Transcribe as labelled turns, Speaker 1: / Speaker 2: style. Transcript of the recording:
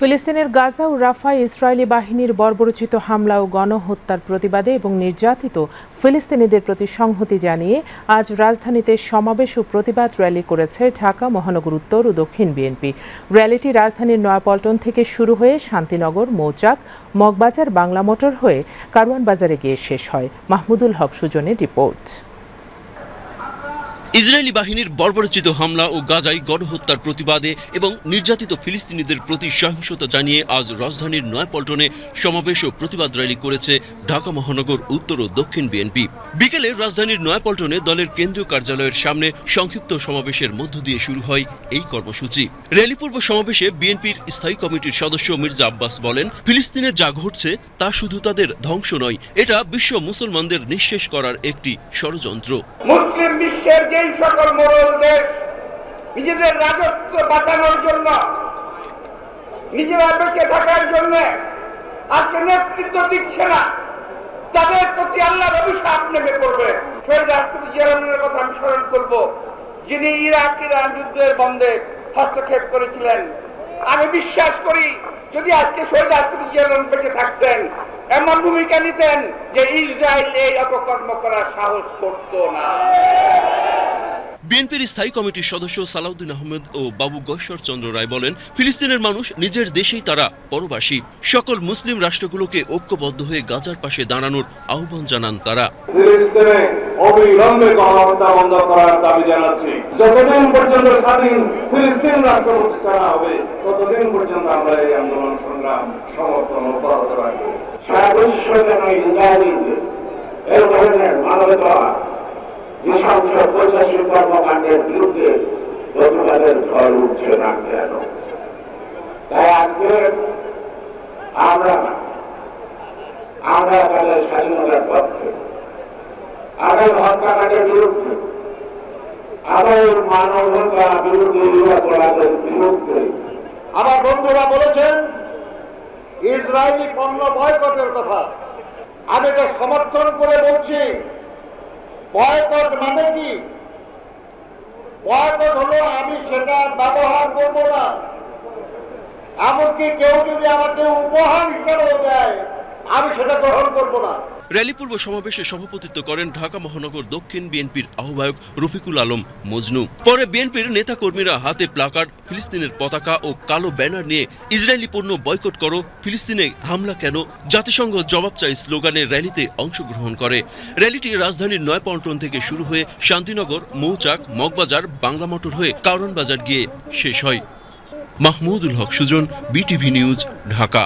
Speaker 1: ফিলিস্তিনের গাজা ও রাফায় ইসরায়েলি বাহিনীর বর্বরোচিত হামলা ও গণহত্যার প্রতিবাদে এবং নির্যাতিত ফিলিস্তিনিদের প্রতি সংহতি জানিয়ে আজ রাজধানীতে সমাবেশ ও প্রতিবাদ র্যালি করেছে ঢাকা মহানগর উত্তর ও দক্ষিণ বিএনপি। র্যালিটি রাজধানীর নয়াপল্টন থেকে শুরু হয়ে শান্তিনগর, মৌচাক, মগবাজার, বাংলা মোটর হয়ে কারওয়ান বাজারে গিয়ে শেষ হয়। মাহমুদুল হক সুজনের রিপোর্ট।
Speaker 2: ইসরায়েলি বাহিনীর বর্বরোচিত হামলা ও গাজায় গণহত্যার প্রতিবাদে এবং নির্যাতিত ফিলিস্তিনিদের প্রতি সহিংসতা জানিয়ে আজ রাজধানীর নয়াপল্টনে সমাবেশ ও প্রতিবাদ র্যালি করেছে ঢাকা মহানগর উত্তর ও দক্ষিণ বিএনপি। বিকেলে রাজধানীর নয়াপল্টনে দলের কেন্দ্রীয় কার্যালয়ের সামনে সংক্ষিপ্ত সমাবেশের মধ্য দিয়ে শুরু হয় এই কর্মসূচি। র্যালি পূর্ব সমাবেশে বিএনপির স্থায়ী কমিটির সদস্য মির্জা আব্বাস বলেন, ফিলিস্তিনে যা ঘটছে তা শুধু তাদের ধ্বংস নয়, এটা বিশ্ব মুসলমানদের নিঃশেষ করার একটি ষড়যন্ত্র।
Speaker 3: মুসলিম বিশ্বের যেই সকল মোড়ল দেশ নিজেদের রাজত্ব বাঁচানোর জন্য, নিজেরা বেঁচে থাকার জন্য আজকে নেতৃত্ব দিচ্ছে না, তাদের প্রতি আল্লাহর অভিশাপ নেমে পড়বে। শহীদ রাষ্ট্রপতি জিয়াউর কথা আমি স্মরণ করব, যিনি ইরাক-ইরান যুদ্ধের বন্ধে হস্তক্ষেপ করেছিলেন। আমি বিশ্বাস করি যদি আজকে শহীদ রাষ্ট্রপতি জিয়াউর বেঁচে থাকতেন, এমন ভূমিকা নিতেন যে ইসরায়েল এই অপকর্ম করার সাহস করত না।
Speaker 2: বিএনপির স্থায়ী কমিটির সদস্য সালাউদ্দিন আহমেদ ও বাবু গশ্বর চন্দ্র রায় বলেন, ফিলিস্তিনের মানুষ নিজের দেশেই তারা পরবাসী। সকল মুসলিম রাষ্ট্রগুলোকে ঐক্যবদ্ধ হয়ে গাজার পাশে দাঁড়ানোর আহ্বান জানান তারা।
Speaker 4: ফিলিস্তিনে অবিলম্বে গণহত্যা বন্ধ করার দাবি জানাচ্ছি। যতদিন পর্যন্ত স্বাধীন ফিলিস্তিন রাষ্ট্র প্রতিষ্ঠা না হবে, ততদিন পর্যন্ত আমরা এই আন্দোলন সংগ্রাম সমর্থন অব্যাহত রাখবো।
Speaker 5: সারা বিশ্ব যেন এই ধরনের মানবতা নৃশংস পৈশাচিক কর্মকাণ্ডের বিরুদ্ধে প্রতিবাদের ঝড় উঠছে না কেন? তাই আজকে আমরা তাদের স্বাধীনতার পক্ষে, আমাদের হত্যাকাণ্ডের বিরুদ্ধে, আমাদের মানবতা বিরুদ্ধে, অপরাধের বিরুদ্ধে।
Speaker 6: আমার বন্ধুরা বলেছেন ইসরায়েলি পণ্য বয়কটের কথা, আমি এটা সমর্থন করে বলছি। বয়কট মানে কি? বয়কট হলো আমি সেটা ব্যবহার করব না, এমনকি কেউ যদি আমাকে উপহার হিসেবেও দেয় আমি সেটা গ্রহণ করব না।
Speaker 2: র্যালি পূর্ব সমাবেশে সভাপতিত্ব করেন ঢাকা মহানগর দক্ষিণ বিএনপির আহ্বায়ক রফিকুল আলম মজনু। পরে বিএনপির নেতাকর্মীরা হাতে প্লাকার্ড, ফিলিস্তিনের পতাকা ও কালো ব্যানার নিয়ে ইসরায়েলি পণ্য বয়কট করো, ফিলিস্তিনে হামলা কেন, জাতিসংঘ জবাব চাই স্লোগানে র্যালিতে অংশগ্রহণ করে। র্যালিটি রাজধানীর নয়াপল্টন থেকে শুরু হয়ে শান্তিনগর, মৌচাক, মগবাজার, বাংলা মোটর হয়ে কারওয়ান বাজার গিয়ে শেষ হয়। Mahmudul Haque Sujan, BTV news, Dhaka.